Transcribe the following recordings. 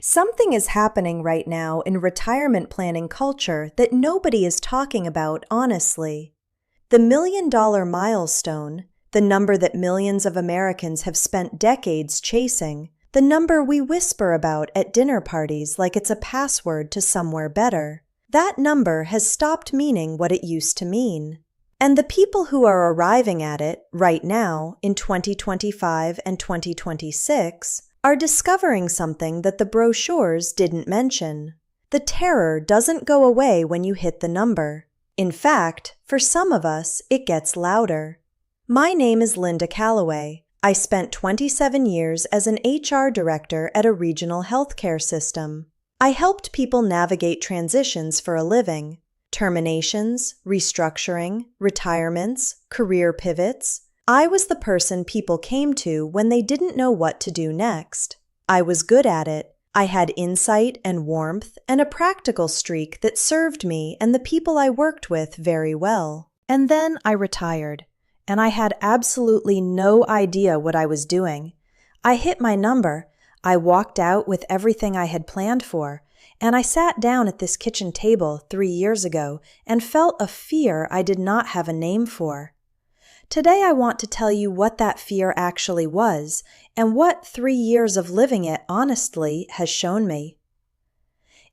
Something is happening right now in retirement planning culture that nobody is talking about honestly. The $1 million milestone, the number that millions of Americans have spent decades chasing, the number we whisper about at dinner parties like it's a password to somewhere better, that number has stopped meaning what it used to mean. And the people who are arriving at it right now in 2025 and 2026 are discovering something that the brochures didn't mention. The terror doesn't go away when you hit the number. In fact, for some of us, it gets louder. My name is Linda Calloway. I spent 27 years as an HR director at a regional healthcare system. I helped people navigate transitions for a living: terminations, restructuring, retirements, career pivots. I was the person people came to when they didn't know what to do next. I was good at it. I had insight and warmth and a practical streak that served me and the people I worked with very well. And then I retired, and I had absolutely no idea what I was doing. I hit my number. I walked out with everything I had planned for, and I sat down at this kitchen table 3 years ago and felt a fear I did not have a name for. Today I want to tell you what that fear actually was and what 3 years of living it honestly has shown me.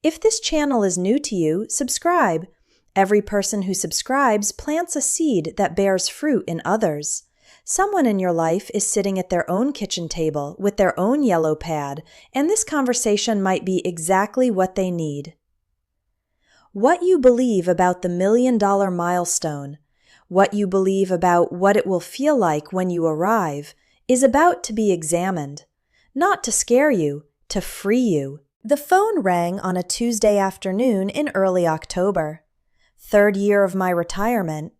If this channel is new to you, subscribe. Every person who subscribes plants a seed that bears fruit in others. Someone in your life is sitting at their own kitchen table with their own yellow pad, and this conversation might be exactly what they need. What you believe about the $1 million milestone, what you believe about what it will feel like when you arrive, is about to be examined. Not to scare you, to free you. The phone rang on a Tuesday afternoon in early October. 3rd year of my retirement.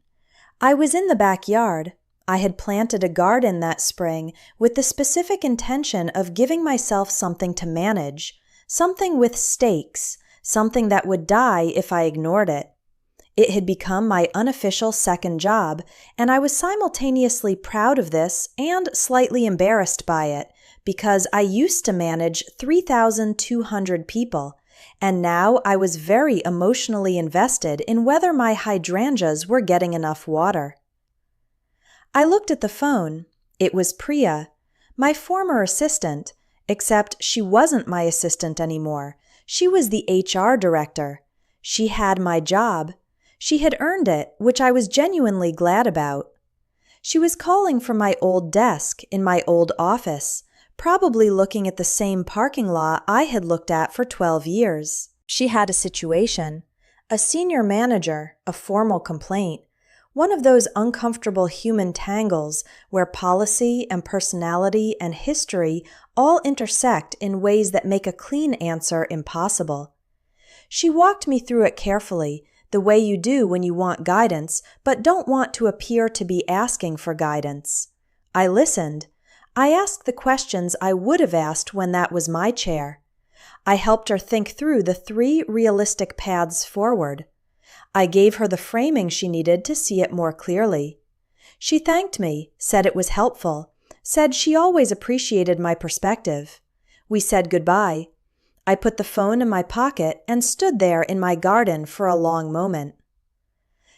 I was in the backyard. I had planted a garden that spring with the specific intention of giving myself something to manage, something with stakes, something that would die if I ignored it. It had become my unofficial second job, and I was simultaneously proud of this and slightly embarrassed by it, because I used to manage 3,200 people, and now I was very emotionally invested in whether my hydrangeas were getting enough water. I looked at the phone. It was Priya, my former assistant, except she wasn't my assistant anymore. She was the HR director. She had my job. She had earned it, which I was genuinely glad about. She was calling from my old desk in my old office, probably looking at the same parking lot I had looked at for 12 years. She had a situation, a senior manager, a formal complaint, one of those uncomfortable human tangles where policy and personality and history all intersect in ways that make a clean answer impossible. She walked me through it carefully, the way you do when you want guidance but don't want to appear to be asking for guidance. I listened. I asked the questions I would have asked when that was my chair. I helped her think through the 3 realistic paths forward. I gave her the framing she needed to see it more clearly. She thanked me, said it was helpful, said she always appreciated my perspective. We said goodbye. I put the phone in my pocket and stood there in my garden for a long moment.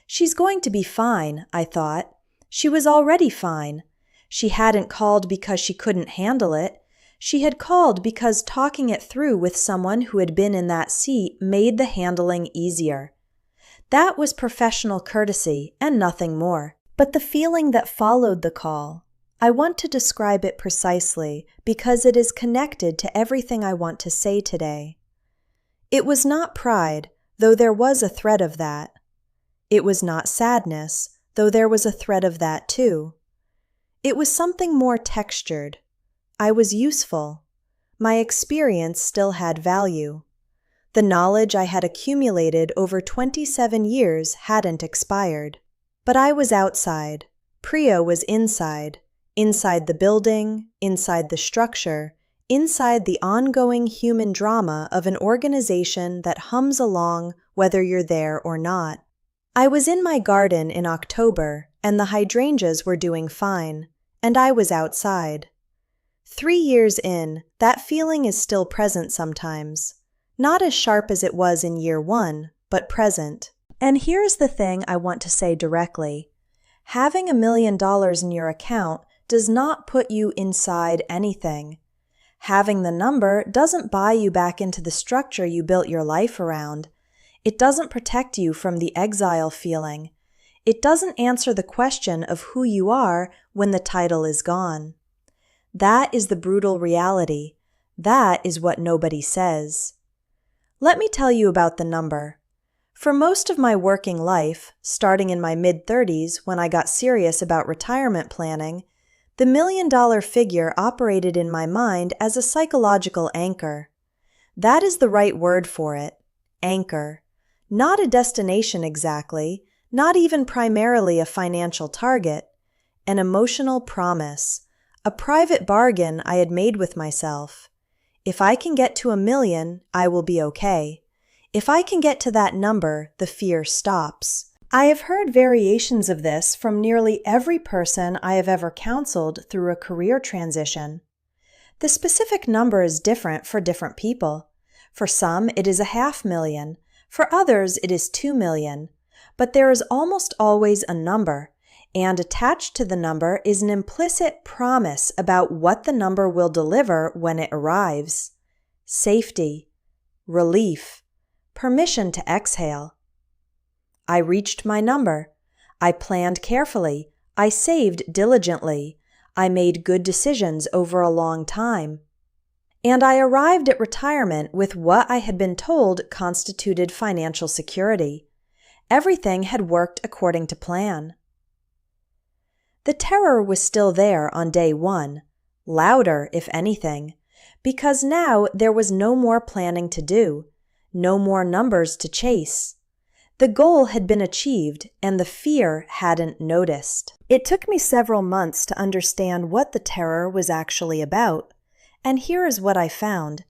She's going to be fine, I thought. She was already fine. She hadn't called because she couldn't handle it. She had called because talking it through with someone who had been in that seat made the handling easier. That was professional courtesy and nothing more. But the feeling that followed the call, I want to describe it precisely because it is connected to everything I want to say today. It was not pride, though there was a thread of that. It was not sadness, though there was a thread of that too. It was something more textured. I was useful. My experience still had value. The knowledge I had accumulated over 27 years hadn't expired. But I was outside. Priya was inside. Inside the building, inside the structure, inside the ongoing human drama of an organization that hums along whether you're there or not. I was in my garden in October, and the hydrangeas were doing fine, and I was outside. 3 years in, that feeling is still present sometimes. Not as sharp as it was in year 1, but present. And here's the thing I want to say directly. Having $1 million in your account does not put you inside anything. Having the number doesn't buy you back into the structure you built your life around. It doesn't protect you from the exile feeling. It doesn't answer the question of who you are when the title is gone. That is the brutal reality. That is what nobody says. Let me tell you about the number. For most of my working life, starting in my mid-30s when I got serious about retirement planning, the $1 million figure operated in my mind as a psychological anchor. That is the right word for it, anchor. Not a destination exactly, not even primarily a financial target, an emotional promise, a private bargain I had made with myself. If I can get to $1 million, I will be okay. If I can get to that number, the fear stops. I have heard variations of this from nearly every person I have ever counseled through a career transition. The specific number is different for different people. For some, it is $500,000. For others, it is $2 million. But there is almost always a number, and attached to the number is an implicit promise about what the number will deliver when it arrives. Safety, relief, permission to exhale. I reached my number. I planned carefully. I saved diligently. I made good decisions over a long time. And I arrived at retirement with what I had been told constituted financial security. Everything had worked according to plan. The terror was still there on day 1, louder if anything, because now there was no more planning to do, no more numbers to chase. The goal had been achieved and the fear hadn't noticed. It took me several months to understand what the terror was actually about, and here is what I found.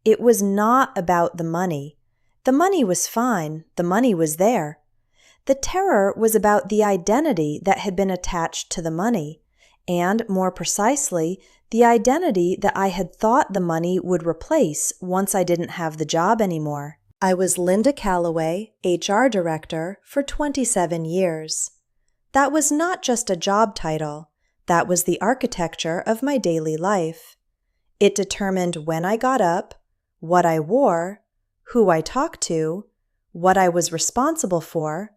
It was not about the money. The money was fine, the money was there. The terror was about the identity that had been attached to the money, and, more precisely, the identity that I had thought the money would replace once I didn't have the job anymore. I was Linda Calloway, HR Director, for 27 years. That was not just a job title. That was the architecture of my daily life. It determined when I got up, what I wore, who I talked to, what I was responsible for,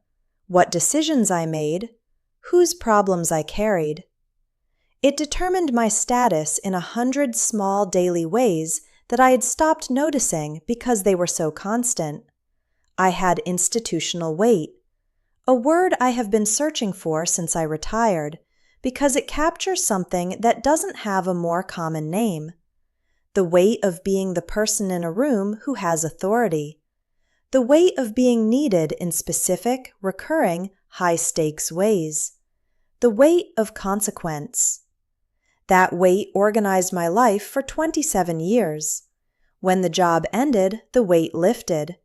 what decisions I made, whose problems I carried. It determined my status in 100 small daily ways that I had stopped noticing because they were so constant. I had institutional weight, a word I have been searching for since I retired, because it captures something that doesn't have a more common name. The weight of being the person in a room who has authority. The weight of being needed in specific, recurring, high-stakes ways. The weight of consequence. That weight organized my life for 27 years. When the job ended, the weight lifted.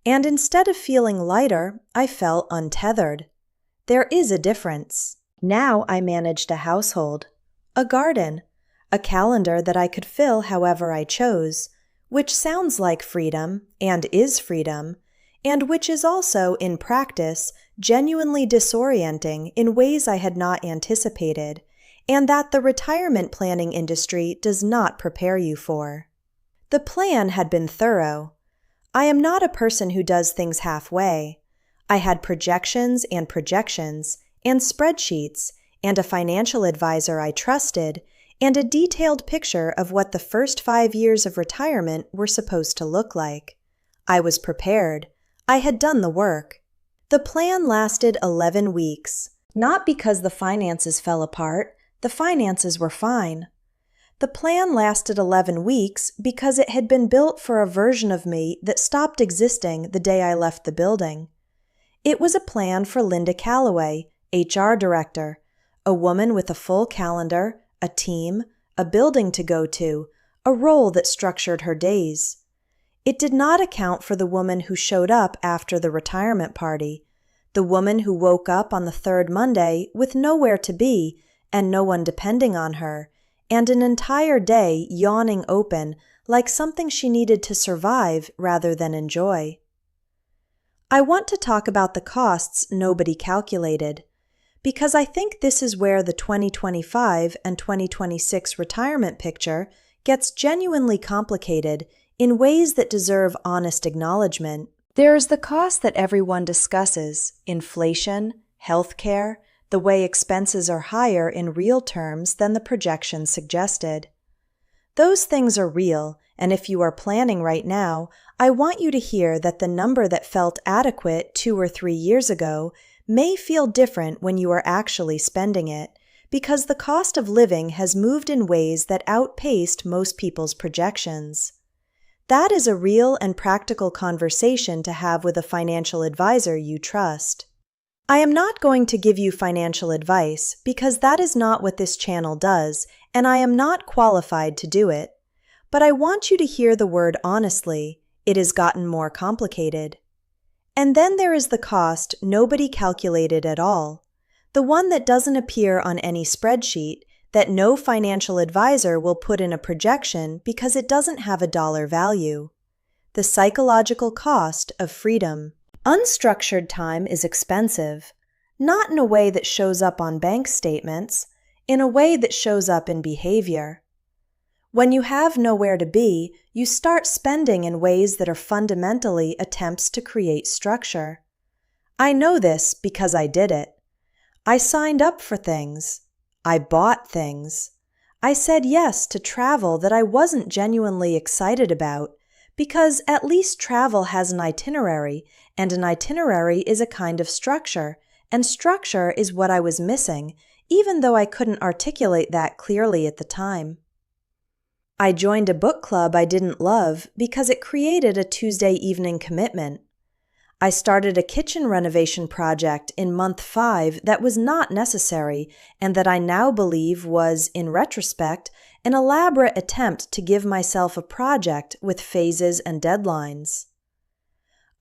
And instead of feeling lighter, I felt untethered. There is a difference. Now I managed a household, a garden, a calendar that I could fill however I chose, which sounds like freedom, and is freedom, and which is also, in practice, genuinely disorienting in ways I had not anticipated, and that the retirement planning industry does not prepare you for. The plan had been thorough. I am not a person who does things halfway. I had projections and spreadsheets, and a financial advisor I trusted, and a detailed picture of what the first 5 years of retirement were supposed to look like. I was prepared. I had done the work. The plan lasted 11 weeks, not because the finances fell apart. The finances were fine. The plan lasted 11 weeks because it had been built for a version of me that stopped existing the day I left the building. It was a plan for Linda Calloway, HR Director, a woman with a full calendar, a team, a building to go to, a role that structured her days. It did not account for the woman who showed up after the retirement party, the woman who woke up on the third Monday with nowhere to be and no one depending on her, and an entire day yawning open like something she needed to survive rather than enjoy. I want to talk about the costs nobody calculated, because I think this is where the 2025 and 2026 retirement picture gets genuinely complicated in ways that deserve honest acknowledgement. There's the cost that everyone discusses: inflation, healthcare, the way expenses are higher in real terms than the projections suggested. Those things are real, and if you are planning right now, I want you to hear that the number that felt adequate 2 or 3 years ago may feel different when you are actually spending it, because the cost of living has moved in ways that outpaced most people's projections. That is a real and practical conversation to have with a financial advisor you trust. I am not going to give you financial advice because that is not what this channel does, and I am not qualified to do it. But I want you to hear the word honestly. It has gotten more complicated. And then there is the cost nobody calculated at all, the one that doesn't appear on any spreadsheet, that no financial advisor will put in a projection because it doesn't have a dollar value. The psychological cost of freedom. Unstructured time is expensive, not in a way that shows up on bank statements, in a way that shows up in behavior. When you have nowhere to be, you start spending in ways that are fundamentally attempts to create structure. I know this because I did it. I signed up for things. I bought things. I said yes to travel that I wasn't genuinely excited about, because at least travel has an itinerary, and an itinerary is a kind of structure, and structure is what I was missing, even though I couldn't articulate that clearly at the time. I joined a book club I didn't love because it created a Tuesday evening commitment. I started a kitchen renovation project in month 5 that was not necessary and that I now believe was, in retrospect, an elaborate attempt to give myself a project with phases and deadlines.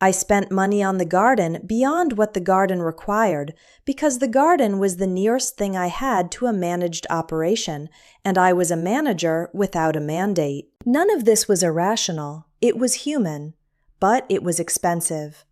I spent money on the garden beyond what the garden required because the garden was the nearest thing I had to a managed operation, and I was a manager without a mandate. None of this was irrational. It was human, but it was expensive.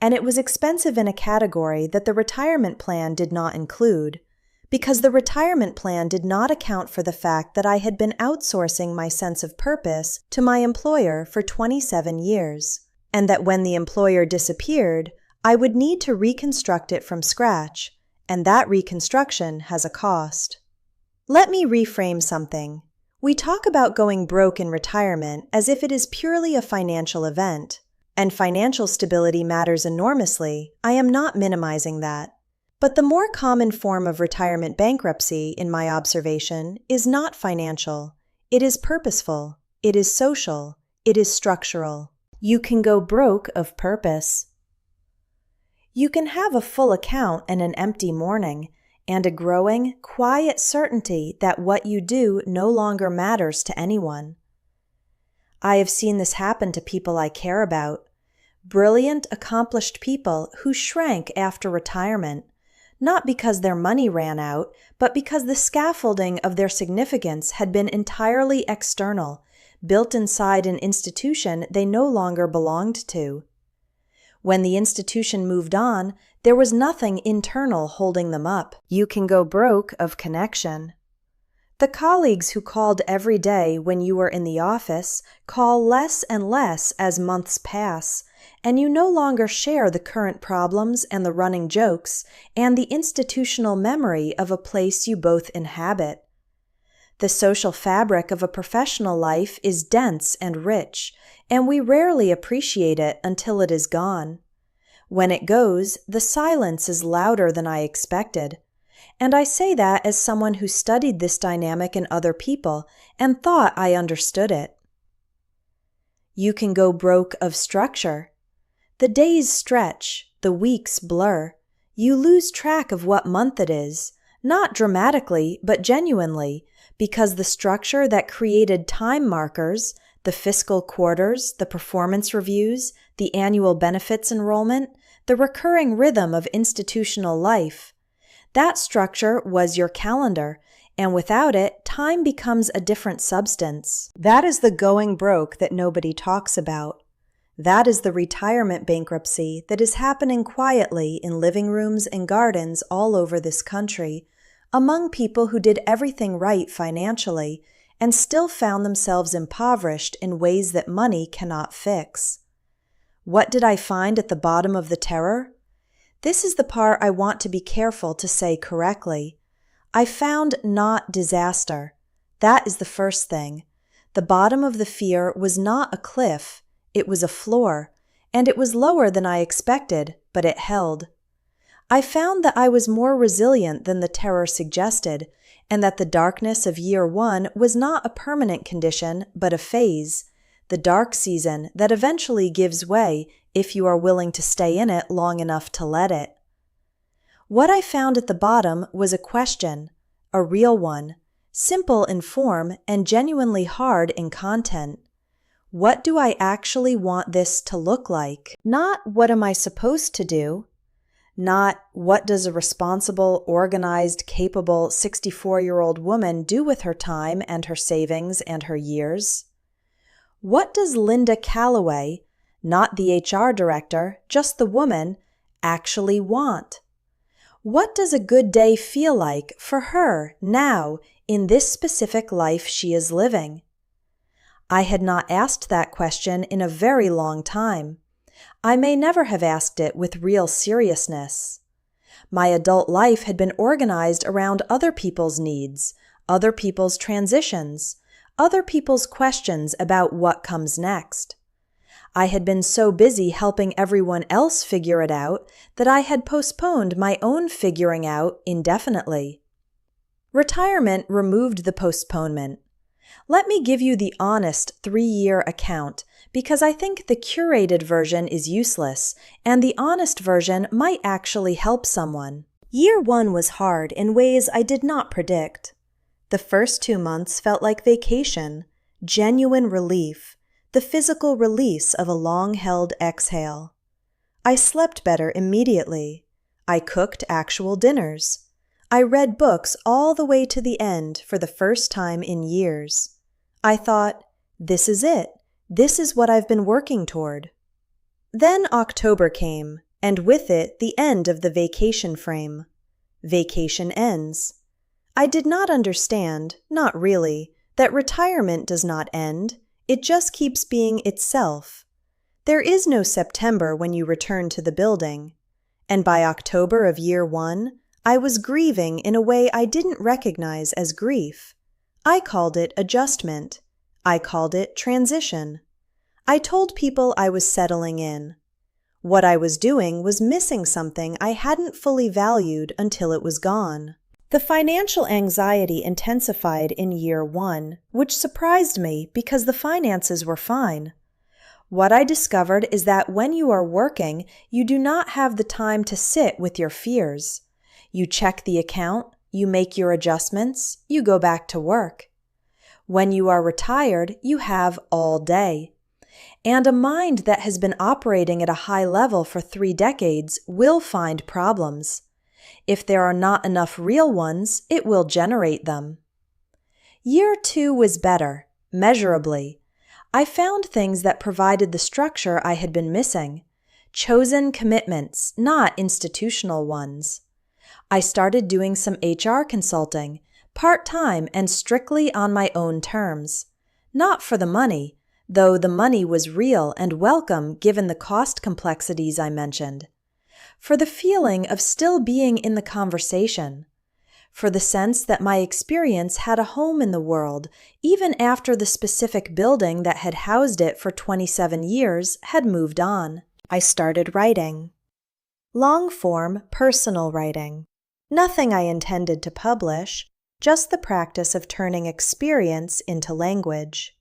And it was expensive in a category that the retirement plan did not include, because the retirement plan did not account for the fact that I had been outsourcing my sense of purpose to my employer for 27 years, and that when the employer disappeared, I would need to reconstruct it from scratch, and that reconstruction has a cost. Let me reframe something. We talk about going broke in retirement as if it is purely a financial event, and financial stability matters enormously. I am not minimizing that. But the more common form of retirement bankruptcy, in my observation, is not financial. It is purposeful. It is social. It is structural. You can go broke of purpose. You can have a full account and an empty morning, and a growing, quiet certainty that what you do no longer matters to anyone. I have seen this happen to people I care about. Brilliant, accomplished people who shrank after retirement, not because their money ran out, but because the scaffolding of their significance had been entirely external, built inside an institution they no longer belonged to. When the institution moved on, there was nothing internal holding them up. You can go broke of connection. The colleagues who called every day when you were in the office call less and less as months pass, and you no longer share the current problems and the running jokes and the institutional memory of a place you both inhabit. The social fabric of a professional life is dense and rich, and we rarely appreciate it until it is gone. When it goes, the silence is louder than I expected. And I say that as someone who studied this dynamic in other people and thought I understood it. You can go broke of structure. The days stretch, the weeks blur. You lose track of what month it is, not dramatically, but genuinely, because the structure that created time markers, the fiscal quarters, the performance reviews, the annual benefits enrollment, the recurring rhythm of institutional life, that structure was your calendar, and without it, time becomes a different substance. That is the going broke that nobody talks about. That is the retirement bankruptcy that is happening quietly in living rooms and gardens all over this country, among people who did everything right financially and still found themselves impoverished in ways that money cannot fix. What did I find at the bottom of the terror? This is the part I want to be careful to say correctly. I found not disaster. That is the first thing. The bottom of the fear was not a cliff, it was a floor, and it was lower than I expected, but it held. I found that I was more resilient than the terror suggested, and that the darkness of year one was not a permanent condition, but a phase, the dark season that eventually gives way if you are willing to stay in it long enough to let it. What I found at the bottom was a question, a real one, simple in form and genuinely hard in content. What do I actually want this to look like? Not what am I supposed to do? Not what does a responsible, organized, capable 64-year-old woman do with her time and her savings and her years? What does Linda Calloway, not the HR director, just the woman, actually want? What does a good day feel like for her now in this specific life she is living? I had not asked that question in a very long time. I may never have asked it with real seriousness. My adult life had been organized around other people's needs, other people's transitions, other people's questions about what comes next. I had been so busy helping everyone else figure it out that I had postponed my own figuring out indefinitely. Retirement removed the postponement. Let me give you the honest 3-year account, because I think the curated version is useless, and the honest version might actually help someone. Year one was hard in ways I did not predict. The first 2 months felt like vacation, genuine relief, the physical release of a long-held exhale. I slept better immediately. I cooked actual dinners. I read books all the way to the end for the first time in years. I thought, this is it. This is what I've been working toward. Then October came, and with it the end of the vacation frame. Vacation ends. I did not understand, not really, that retirement does not end. It just keeps being itself. There is no September when you return to the building. And by October of year one, I was grieving in a way I didn't recognize as grief. I called it adjustment. I called it transition. I told people I was settling in. What I was doing was missing something I hadn't fully valued until it was gone. The financial anxiety intensified in year one, which surprised me because the finances were fine. What I discovered is that when you are working, you do not have the time to sit with your fears. You check the account, you make your adjustments, you go back to work. When you are retired, you have all day. And a mind that has been operating at a high level for 3 decades will find problems. If there are not enough real ones, it will generate them. Year 2 was better, measurably. I found things that provided the structure I had been missing. Chosen commitments, not institutional ones. I started doing some HR consulting, part-time and strictly on my own terms. Not for the money, though the money was real and welcome given the cost complexities I mentioned. For the feeling of still being in the conversation. For the sense that my experience had a home in the world, even after the specific building that had housed it for 27 years had moved on. I started writing. Long-form, personal writing. Nothing I intended to publish, just the practice of turning experience into language.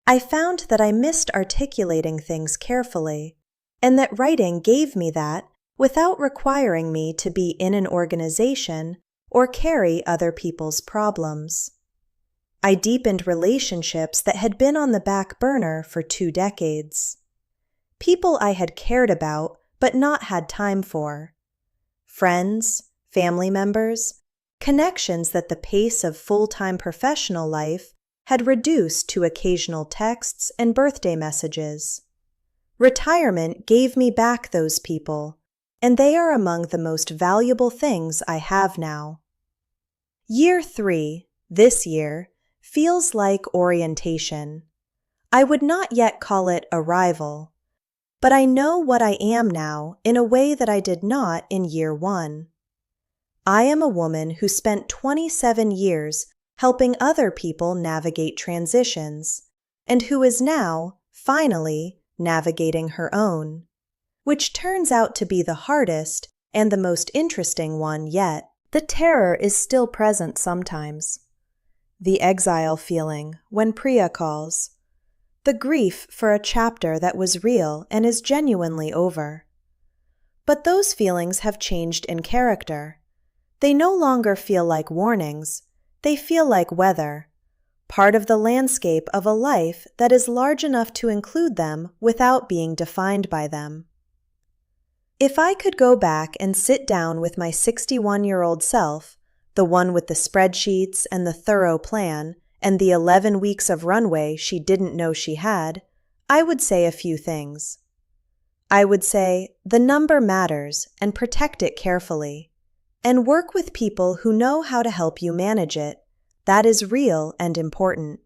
I found that I missed articulating things carefully, and that writing gave me that without requiring me to be in an organization or carry other people's problems. I deepened relationships that had been on the back burner for 2 decades. People I had cared about but not had time for. Friends, family members, connections that the pace of full-time professional life had reduced to occasional texts and birthday messages. Retirement gave me back those people, and they are among the most valuable things I have now. Year 3, this year, feels like orientation. I would not yet call it arrival, but I know what I am now in a way that I did not in year 1. I am a woman who spent 27 years helping other people navigate transitions, and who is now, finally, navigating her own, which turns out to be the hardest and the most interesting one yet. The terror is still present sometimes. The exile feeling when Priya calls. The grief for a chapter that was real and is genuinely over. But those feelings have changed in character. They no longer feel like warnings. They feel like weather, part of the landscape of a life that is large enough to include them without being defined by them. If I could go back and sit down with my 61-year-old self, the one with the spreadsheets and the thorough plan and the 11 weeks of runway she didn't know she had, I would say a few things. I would say, the number matters and protect it carefully. And work with people who know how to help you manage it. That is real and important.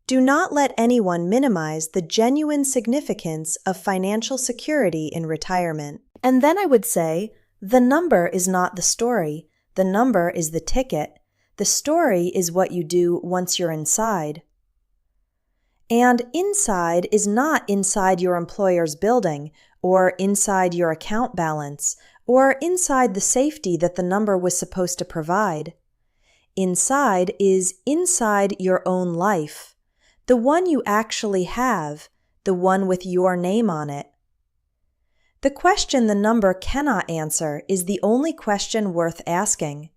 Do not let anyone minimize the genuine significance of financial security in retirement. And then I would say, the number is not the story. The number is the ticket. The story is what you do once you're inside. And inside is not inside your employer's building or inside your account balance or inside the safety that the number was supposed to provide. Inside is inside your own life, the one you actually have, the one with your name on it. The question the number cannot answer is the only question worth asking.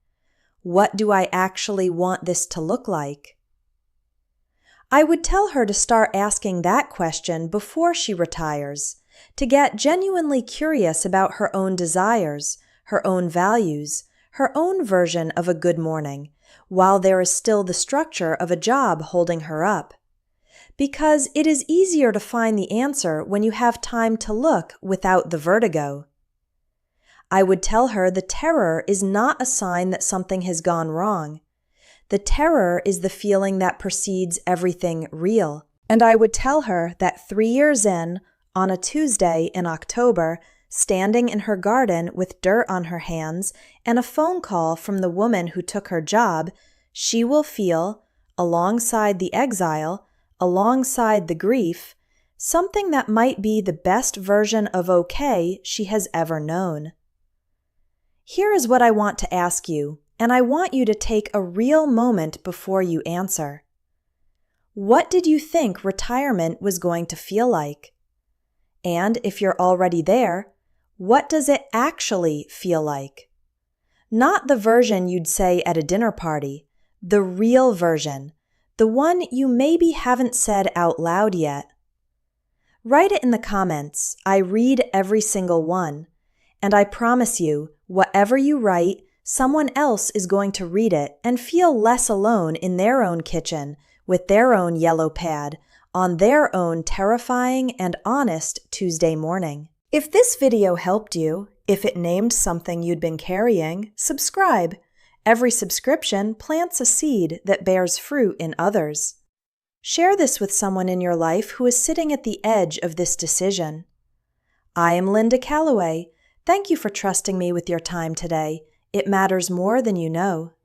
What do I actually want this to look like? I would tell her to start asking that question before she retires, to get genuinely curious about her own desires, her own values, her own version of a good morning, while there is still the structure of a job holding her up. Because it is easier to find the answer when you have time to look without the vertigo. I would tell her the terror is not a sign that something has gone wrong. The terror is the feeling that precedes everything real. And I would tell her that 3 years in, on a Tuesday in October, standing in her garden with dirt on her hands and a phone call from the woman who took her job, she will feel, alongside the exile, alongside the grief, something that might be the best version of okay she has ever known. Here is what I want to ask you, and I want you to take a real moment before you answer. What did you think retirement was going to feel like? And if you're already there, what does it actually feel like? Not the version you'd say at a dinner party, the real version, the one you maybe haven't said out loud yet. Write it in the comments. I read every single one. And I promise you, whatever you write, someone else is going to read it and feel less alone in their own kitchen, with their own yellow pad, on their own terrifying and honest Tuesday morning. If this video helped you, if it named something you'd been carrying, subscribe. Every subscription plants a seed that bears fruit in others. Share this with someone in your life who is sitting at the edge of this decision. I am Linda Calloway. Thank you for trusting me with your time today. It matters more than you know.